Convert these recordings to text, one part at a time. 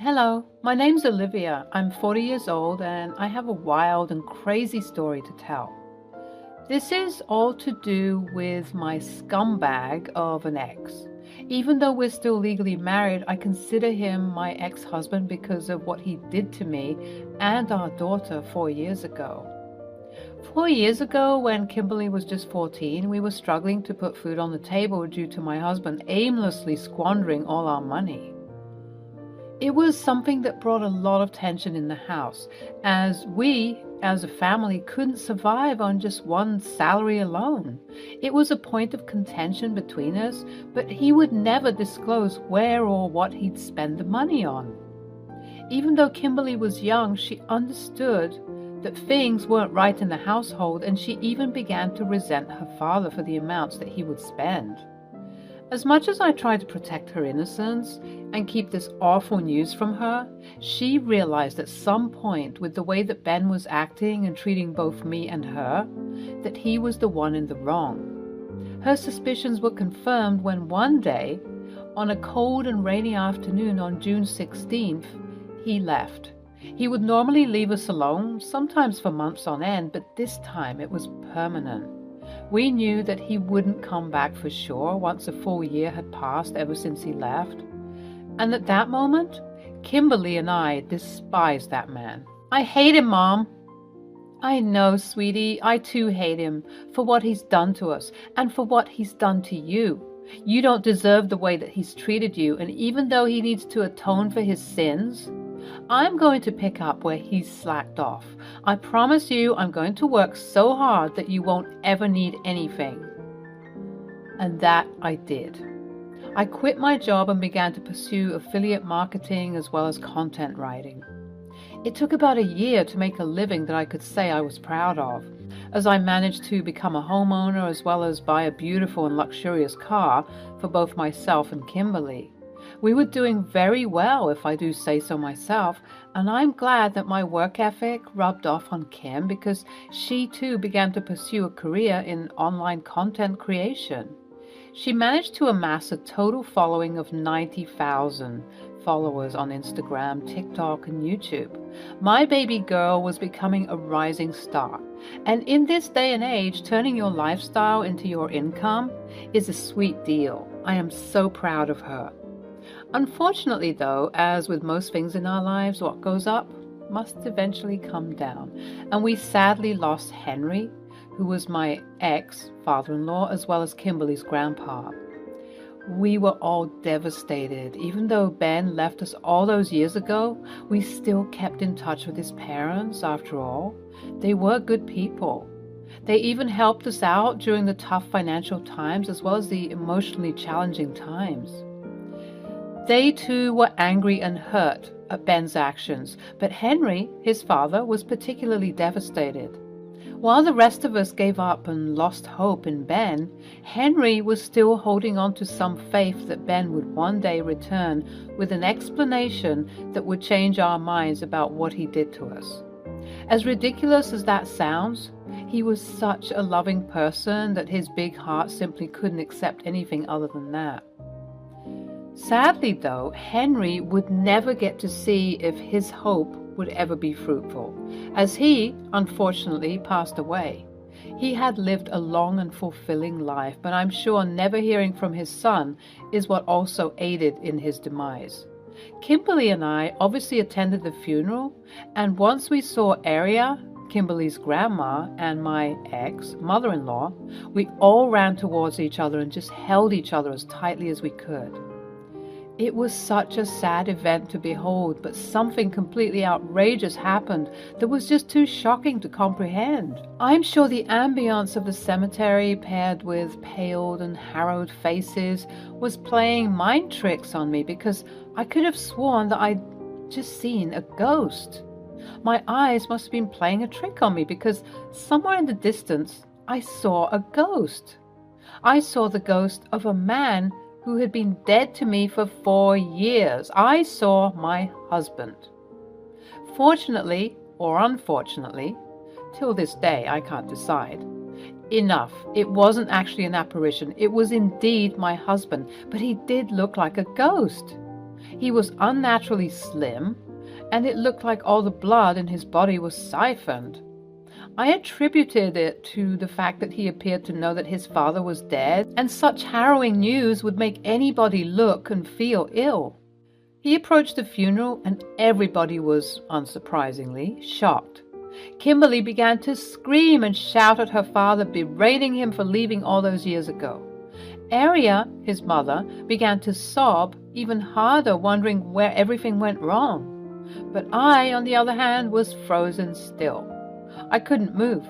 Hello, my name's Olivia. I'm 40 years old and I have a wild and crazy story to tell. This is all to do with my scumbag of an ex. Even though we're still legally married, I consider him my ex-husband because of what he did to me and our daughter 4 years ago. 4 years ago, when Kimberly was just 14, we were struggling to put food on the table due to my husband aimlessly squandering all our money. It was something that brought a lot of tension in the house, as we, as a family, couldn't survive on just one salary alone. It was a point of contention between us, but he would never disclose where or what he'd spend the money on. Even though Kimberly was young, she understood that things weren't right in the household, and she even began to resent her father for the amounts that he would spend. As much as I tried to protect her innocence and keep this awful news from her, she realized at some point, with the way that Ben was acting and treating both me and her, that he was the one in the wrong. Her suspicions were confirmed when one day, on a cold and rainy afternoon on June 16th, he left. He would normally leave us alone, sometimes for months on end, but this time it was permanent. We knew that he wouldn't come back for sure once a full year had passed ever since he left. And at that moment, Kimberly and I despised that man. "I hate him, Mom." "I know, sweetie, I too hate him for what he's done to us and for what he's done to you. You don't deserve the way that he's treated you, and even though he needs to atone for his sins, I'm going to pick up where he's slacked off. I promise you I'm going to work so hard that you won't ever need anything." And that I did. I quit my job and began to pursue affiliate marketing as well as content writing. It took about a year to make a living that I could say I was proud of, as I managed to become a homeowner as well as buy a beautiful and luxurious car for both myself and Kimberly. We were doing very well, if I do say so myself, and I'm glad that my work ethic rubbed off on Kim because she too began to pursue a career in online content creation. She managed to amass a total following of 90,000 followers on Instagram, TikTok, and YouTube. My baby girl was becoming a rising star. And in this day and age, turning your lifestyle into your income is a sweet deal. I am so proud of her. Unfortunately, though, as with most things in our lives, what goes up must eventually come down. And we sadly lost Henry, who was my ex-father-in-law, as well as Kimberly's grandpa. We were all devastated. Even though Ben left us all those years ago, we still kept in touch with his parents, after all. They were good people. They even helped us out during the tough financial times as well as the emotionally challenging times. They too were angry and hurt at Ben's actions, but Henry, his father, was particularly devastated. While the rest of us gave up and lost hope in Ben, Henry was still holding on to some faith that Ben would one day return with an explanation that would change our minds about what he did to us. As ridiculous as that sounds, he was such a loving person that his big heart simply couldn't accept anything other than that. Sadly, though, Henry would never get to see if his hope would ever be fruitful, as he, unfortunately, passed away. He had lived a long and fulfilling life, but I'm sure never hearing from his son is what also aided in his demise. Kimberly and I obviously attended the funeral, and once we saw Aria, Kimberly's grandma, and my ex-mother-in-law, we all ran towards each other and just held each other as tightly as we could. It was such a sad event to behold, but something completely outrageous happened that was just too shocking to comprehend. I'm sure the ambience of the cemetery, paired with paled and harrowed faces, was playing mind tricks on me because I could have sworn that I'd just seen a ghost. My eyes must have been playing a trick on me because somewhere in the distance I saw a ghost. I saw the ghost of a man who had been dead to me for 4 years. I saw my husband. Fortunately, or unfortunately, till this day I can't decide. Enough. It wasn't actually an apparition. It was indeed my husband, but he did look like a ghost. He was unnaturally slim, and it looked like all the blood in his body was siphoned. I attributed it to the fact that he appeared to know that his father was dead, and such harrowing news would make anybody look and feel ill. He approached the funeral, and everybody was, unsurprisingly, shocked. Kimberly began to scream and shout at her father, berating him for leaving all those years ago. Aria, his mother, began to sob even harder, wondering where everything went wrong. But I, on the other hand, was frozen still. I couldn't move.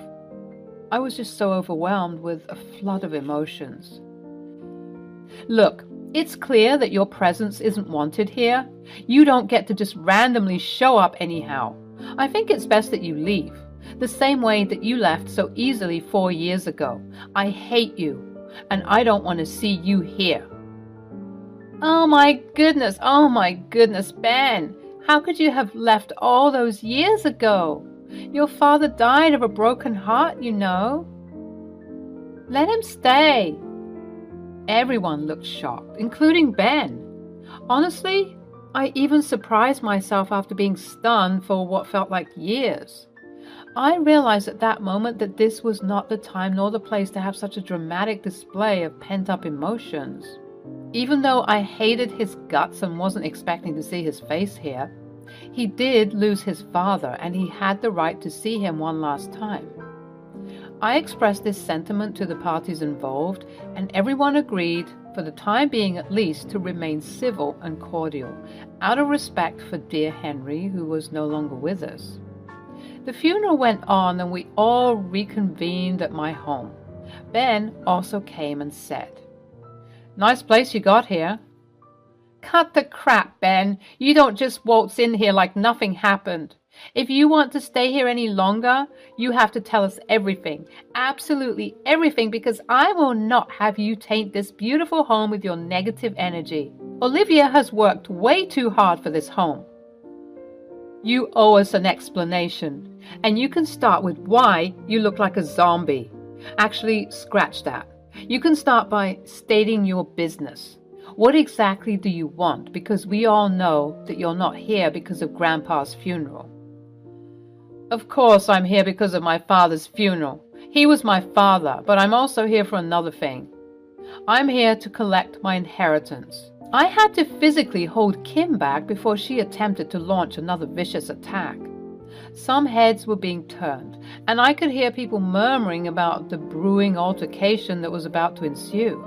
I was just so overwhelmed with a flood of emotions. Look, it's clear that your presence isn't wanted here. You don't get to just randomly show up anyhow. I think it's best that you leave, the same way that you left so easily 4 years ago. I hate you, and I don't want to see you here. Oh my goodness, Ben. How could you have left all those years ago? Your father died of a broken heart, you know. Let him stay. Everyone looked shocked, including Ben. Honestly, I even surprised myself after being stunned for what felt like years. I realized at that moment that this was not the time nor the place to have such a dramatic display of pent-up emotions. Even though I hated his guts and wasn't expecting to see his face here, he did lose his father, and he had the right to see him one last time. I expressed this sentiment to the parties involved, and everyone agreed, for the time being at least, to remain civil and cordial, out of respect for dear Henry, who was no longer with us. The funeral went on, and we all reconvened at my home. Ben also came and said, "Nice place you got here." "Cut the crap, Ben. You don't just waltz in here like nothing happened. If you want to stay here any longer, you have to tell us everything, absolutely everything, because I will not have you taint this beautiful home with your negative energy. Olivia has worked way too hard for this home. You owe us an explanation, and you can start with why you look like a zombie. Actually, scratch that. You can start by stating your business. What exactly do you want? Because we all know that you're not here because of Grandpa's funeral." "Of course I'm here because of my father's funeral. He was my father, but I'm also here for another thing. I'm here to collect my inheritance." I had to physically hold Kim back before she attempted to launch another vicious attack. Some heads were being turned, and I could hear people murmuring about the brewing altercation that was about to ensue.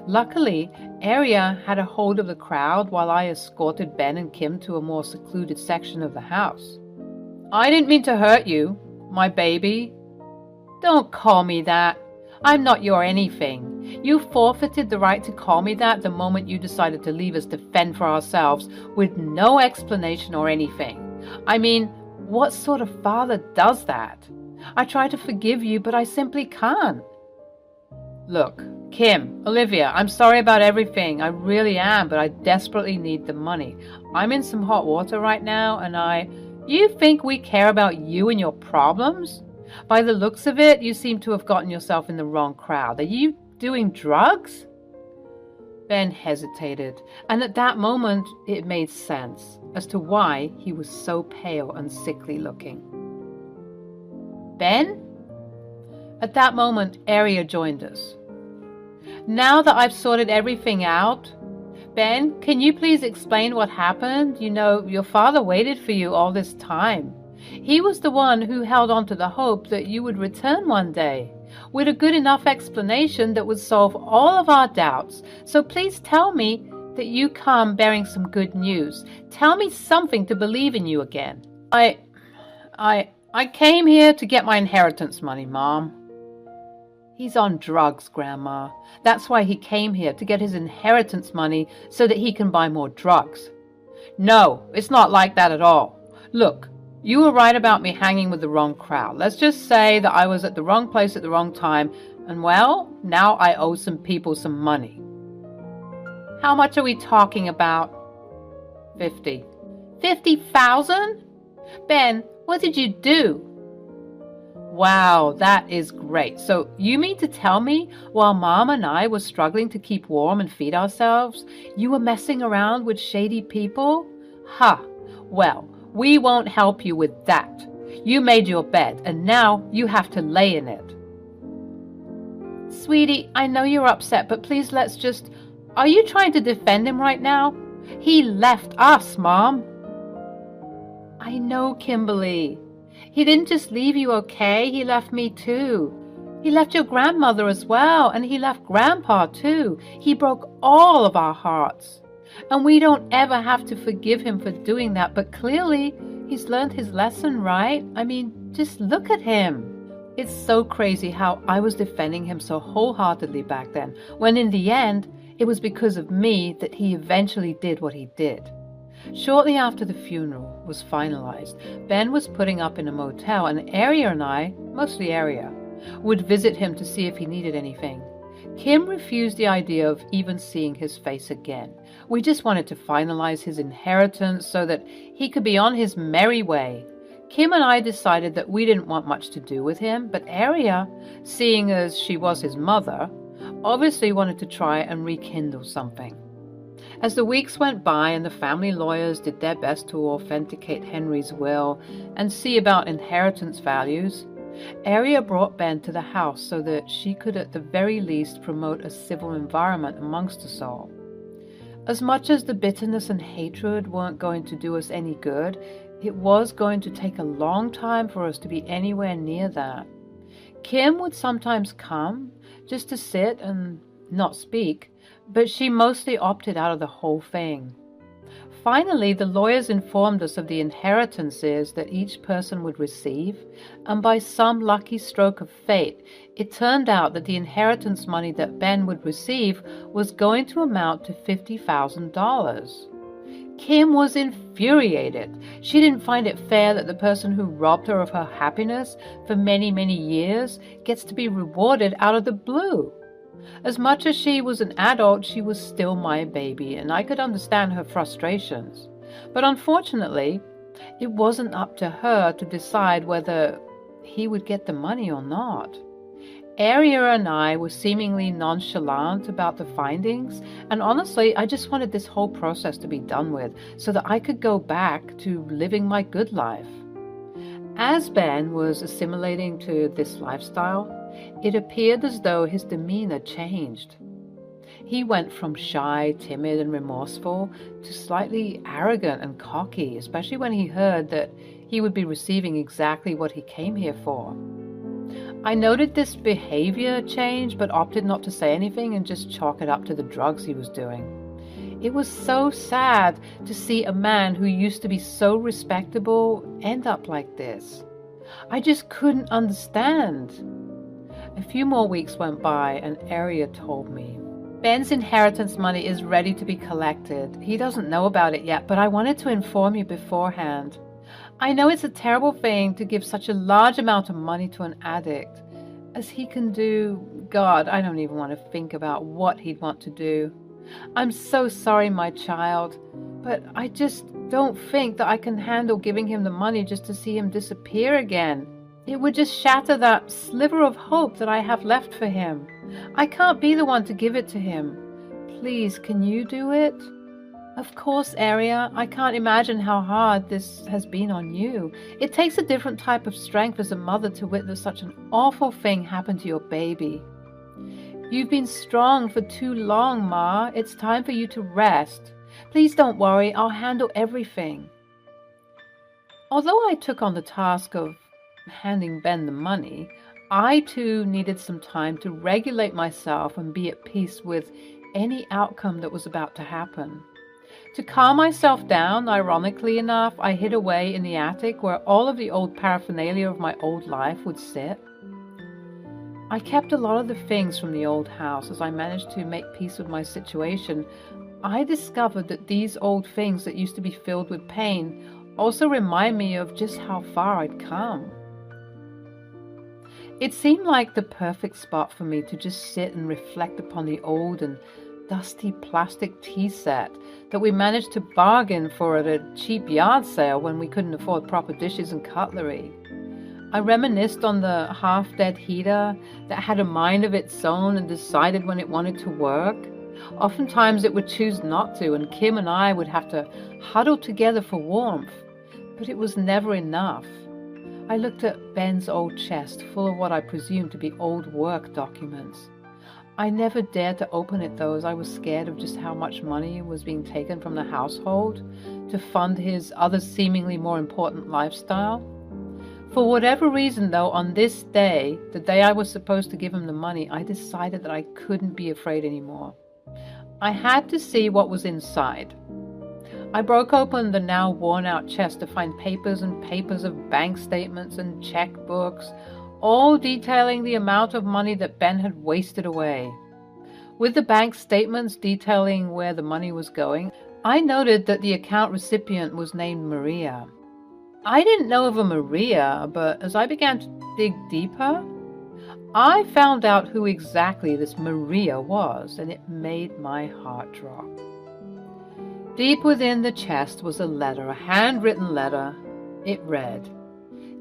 Luckily, Aria had a hold of the crowd while I escorted Ben and Kim to a more secluded section of the house. "I didn't mean to hurt you, my baby." "Don't call me that. I'm not your anything. You forfeited the right to call me that the moment you decided to leave us to fend for ourselves with no explanation or anything. I mean, what sort of father does that? I try to forgive you, but I simply can't." "Look, Kim, Olivia, I'm sorry about everything. I really am, but I desperately need the money. I'm in some hot water right now, and You think we care about you and your problems? By the looks of it, you seem to have gotten yourself in the wrong crowd. Are you doing drugs?" Ben hesitated, and at that moment it made sense as to why he was so pale and sickly looking. "Ben?" At that moment, Aria joined us. "Now that I've sorted everything out, Ben, can you please explain what happened? You know, your father waited for you all this time. He was the one who held on to the hope that you would return one day, with a good enough explanation that would solve all of our doubts. So please tell me that you come bearing some good news. Tell me something to believe in you again." I came here to get my inheritance money, Mom." "He's on drugs, Grandma. That's why he came here, to get his inheritance money so that he can buy more drugs." "No, it's not like that at all. Look, you were right about me hanging with the wrong crowd. Let's just say that I was at the wrong place at the wrong time, and well, now I owe some people some money." "How much are we talking about?" 50. 50,000? Ben, what did you do?" Wow, that is great. So you mean to tell me while Mom and I were struggling to keep warm and feed ourselves, you were messing around with shady people? Ha! Well, we won't help you with that. You made your bed, and now you have to lay in it. Sweetie, I know you're upset, but please let's just... Are you trying to defend him right now? He left us, Mom. I know, Kimberly. He didn't just leave you, okay? He left me too. He left your grandmother as well, and he left Grandpa too. He broke all of our hearts. And we don't ever have to forgive him for doing that, but clearly he's learned his lesson, right? I mean, just look at him. It's so crazy how I was defending him so wholeheartedly back then, when in the end, it was because of me that he eventually did what he did. Shortly after the funeral was finalized, Ben was putting up in a motel, and Aria and I, mostly Aria, would visit him to see if he needed anything. Kim refused the idea of even seeing his face again. We just wanted to finalize his inheritance so that he could be on his merry way. Kim and I decided that we didn't want much to do with him, but Aria, seeing as she was his mother, obviously wanted to try and rekindle something. As the weeks went by and the family lawyers did their best to authenticate Henry's will and see about inheritance values, Aria brought Ben to the house so that she could at the very least promote a civil environment amongst us all. As much as the bitterness and hatred weren't going to do us any good, it was going to take a long time for us to be anywhere near that. Kim would sometimes come just to sit and not speak, but she mostly opted out of the whole thing. Finally, the lawyers informed us of the inheritances that each person would receive, and by some lucky stroke of fate, it turned out that the inheritance money that Ben would receive was going to amount to $50,000. Kim was infuriated. She didn't find it fair that the person who robbed her of her happiness for many, many years gets to be rewarded out of the blue. As much as she was an adult, she was still my baby, and I could understand her frustrations. But unfortunately, it wasn't up to her to decide whether he would get the money or not. Aria and I were seemingly nonchalant about the findings, and honestly, I just wanted this whole process to be done with so that I could go back to living my good life. As Ben was assimilating to this lifestyle, it appeared as though his demeanor changed. He went from shy, timid, and remorseful to slightly arrogant and cocky, especially when he heard that he would be receiving exactly what he came here for. I noted this behavior change, but opted not to say anything and just chalk it up to the drugs he was doing. It was so sad to see a man who used to be so respectable end up like this. I just couldn't understand. A few more weeks went by and Aria told me, Ben's inheritance money is ready to be collected. He doesn't know about it yet, but I wanted to inform you beforehand. I know it's a terrible thing to give such a large amount of money to an addict. As he can do, God, I don't even want to think about what he'd want to do. I'm so sorry, my child, but I just don't think that I can handle giving him the money just to see him disappear again. It would just shatter that sliver of hope that I have left for him. I can't be the one to give it to him. Please, can you do it? Of course, Aria. I can't imagine how hard this has been on you. It takes a different type of strength as a mother to witness such an awful thing happen to your baby. You've been strong for too long, Ma. It's time for you to rest. Please don't worry. I'll handle everything. Although I took on the task of handing Ben the money, I too needed some time to regulate myself and be at peace with any outcome that was about to happen. To calm myself down, ironically enough, I hid away in the attic where all of the old paraphernalia of my old life would sit. I kept a lot of the things from the old house. As I managed to make peace with my situation, I discovered that these old things that used to be filled with pain also remind me of just how far I'd come. It seemed like the perfect spot for me to just sit and reflect upon the old and dusty plastic tea set that we managed to bargain for at a cheap yard sale when we couldn't afford proper dishes and cutlery. I reminisced on the half-dead heater that had a mind of its own and decided when it wanted to work. Oftentimes it would choose not to, and Kim and I would have to huddle together for warmth, but it was never enough. I looked at Ben's old chest, full of what I presumed to be old work documents. I never dared to open it though, as I was scared of just how much money was being taken from the household to fund his other seemingly more important lifestyle. For whatever reason though, on this day, the day I was supposed to give him the money, I decided that I couldn't be afraid anymore. I had to see what was inside. I broke open the now worn-out chest to find papers and papers of bank statements and checkbooks, all detailing the amount of money that Ben had wasted away. With the bank statements detailing where the money was going, I noted that the account recipient was named Maria. I didn't know of a Maria, but as I began to dig deeper, I found out who exactly this Maria was, and it made my heart drop. Deep within the chest was a letter, a handwritten letter. It read,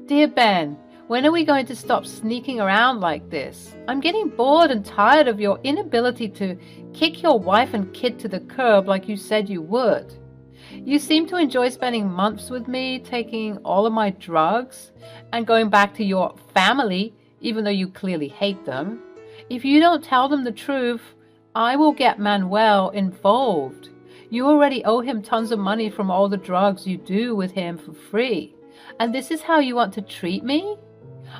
"Dear Ben, when are we going to stop sneaking around like this? I'm getting bored and tired of your inability to kick your wife and kid to the curb like you said you would. You seem to enjoy spending months with me, taking all of my drugs, and going back to your family, even though you clearly hate them. If you don't tell them the truth, I will get Manuel involved. You already owe him tons of money from all the drugs you do with him for free. And this is how you want to treat me?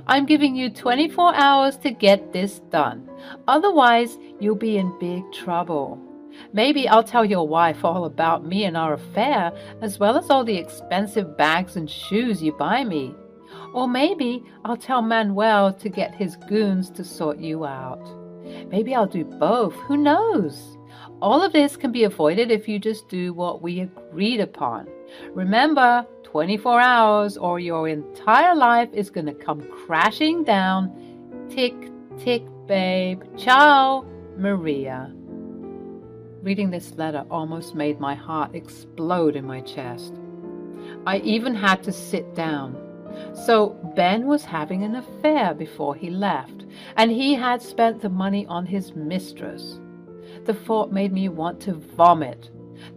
I'm giving you 24 hours to get this done. Otherwise, you'll be in big trouble. Maybe I'll tell your wife all about me and our affair, as well as all the expensive bags and shoes you buy me. Or maybe I'll tell Manuel to get his goons to sort you out. Maybe I'll do both. Who knows? All of this can be avoided if you just do what we agreed upon. Remember, 24 hours or your entire life is going to come crashing down. Tick, tick, babe. Ciao, Maria." Reading this letter almost made my heart explode in my chest. I even had to sit down. So Ben was having an affair before he left, and he had spent the money on his mistress. The thought made me want to vomit.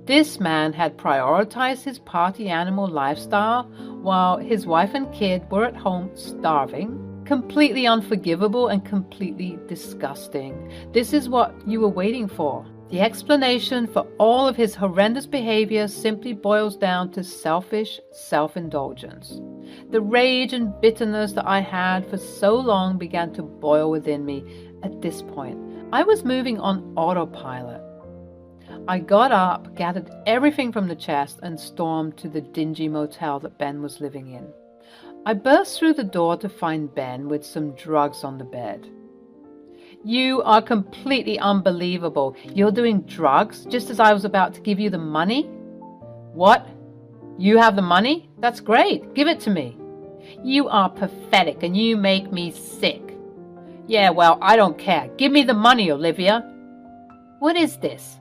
This man had prioritized his party animal lifestyle while his wife and kid were at home starving. Completely unforgivable and completely disgusting. This is what you were waiting for. The explanation for all of his horrendous behavior simply boils down to selfish self-indulgence. The rage and bitterness that I had for so long began to boil within me at this point. I was moving on autopilot. I got up, gathered everything from the chest, and stormed to the dingy motel that Ben was living in. I burst through the door to find Ben with some drugs on the bed. "You are completely unbelievable. You're doing drugs just as I was about to give you the money?" "What? You have the money? That's great. Give it to me." "You are pathetic and you make me sick." "Yeah, well, I don't care. Give me the money, Olivia." "What is this?"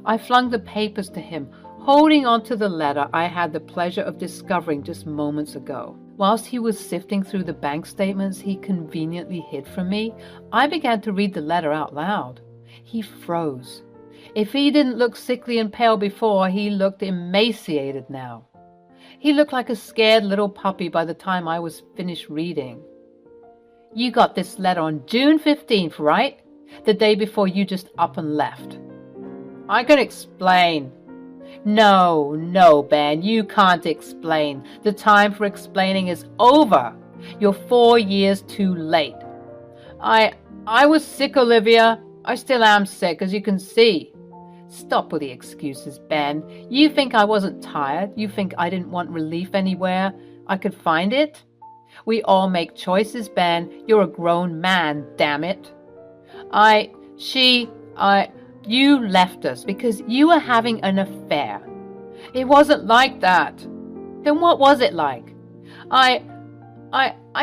I flung the papers to him, holding on to the letter I had the pleasure of discovering just moments ago. Whilst he was sifting through the bank statements he conveniently hid from me, I began to read the letter out loud. He froze. If he didn't look sickly and pale before, he looked emaciated now. He looked like a scared little puppy by the time I was finished reading. "You got this letter on June 15th, right? The day before you just up and left." "I can explain." No, Ben, you can't explain. The time for explaining is over. You're 4 years too late. I was sick, Olivia. I still am sick, as you can see." "Stop with the excuses, Ben. You think I wasn't tired? You think I didn't want relief anywhere I could find it? We all make choices, Ben. You're a grown man, damn it. You left us because you were having an affair." "It wasn't like that." "Then what was it like?" I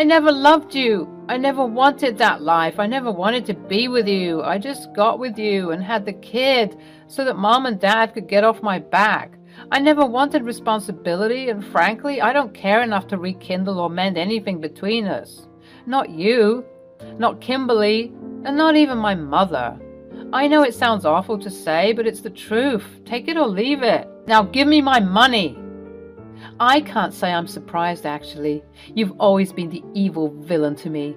never loved you. I never wanted that life. I never wanted to be with you. I just got with you and had the kid so that Mom and Dad could get off my back. I never wanted responsibility, and frankly, I don't care enough to rekindle or mend anything between us. Not you, not Kimberly, and not even my mother. I know it sounds awful to say, but it's the truth. Take it or leave it. Now give me my money. I can't say I'm surprised, actually. You've always been the evil villain to me.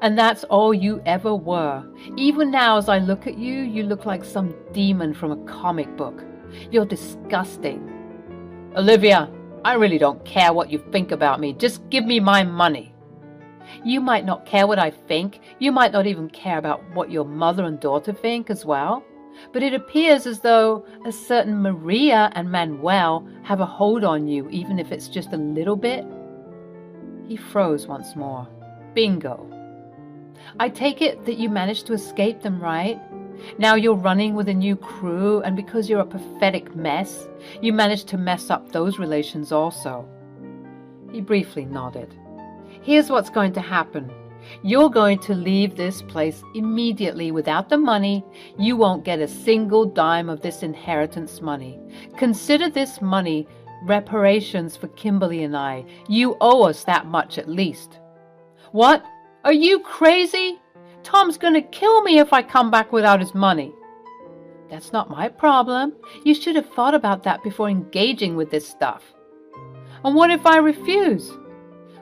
And that's all you ever were. Even now, as I look at you, you look like some demon from a comic book. You're disgusting. Olivia, I really don't care what you think about me. Just give me my money. You might not care what I think. You might not even care about what your mother and daughter think as well. But it appears as though a certain Maria and Manuel have a hold on you, even if it's just a little bit. He froze once more. Bingo. I take it that you managed to escape them, right? Now you're running with a new crew, and because you're a pathetic mess, you managed to mess up those relations also. He briefly nodded. Here's what's going to happen. You're going to leave this place immediately without the money. You won't get a single dime of this inheritance money. Consider this money reparations for Kimberly and I. You owe us that much at least. What? Are you crazy? Tom's going to kill me if I come back without his money. That's not my problem. You should have thought about that before engaging with this stuff. And what if I refuse?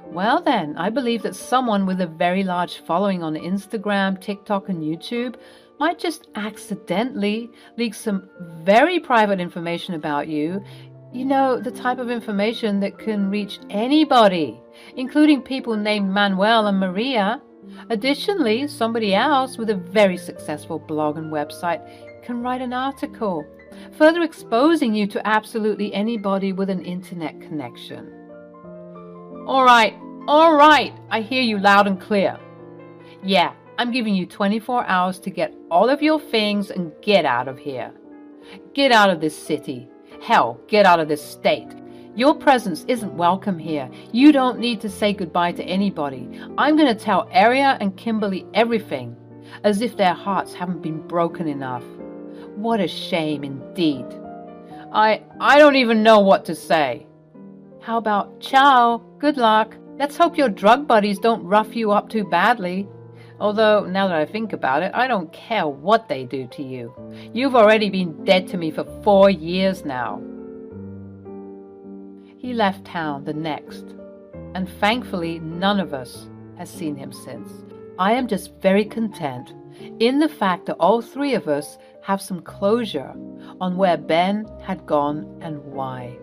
Well then, I believe that someone with a very large following on Instagram, TikTok, and YouTube might just accidentally leak some very private information about you. You know, the type of information that can reach anybody, including people named Manuel and Maria. Additionally, somebody else with a very successful blog and website can write an article, further exposing you to absolutely anybody with an internet connection. All right, I hear you loud and clear. Yeah, I'm giving you 24 hours to get all of your things and get out of here. Get out of this city. Hell, get out of this state. Your presence isn't welcome here. You don't need to say goodbye to anybody. I'm going to tell Aria and Kimberly everything, as if their hearts haven't been broken enough. What a shame indeed. I don't even know what to say. How about ciao, good luck. Let's hope your drug buddies don't rough you up too badly. Although, now that I think about it, I don't care what they do to you. You've already been dead to me for 4 years now. He left town the next, and thankfully none of us has seen him since. I am just very content in the fact that all 3 of us have some closure on where Ben had gone and why.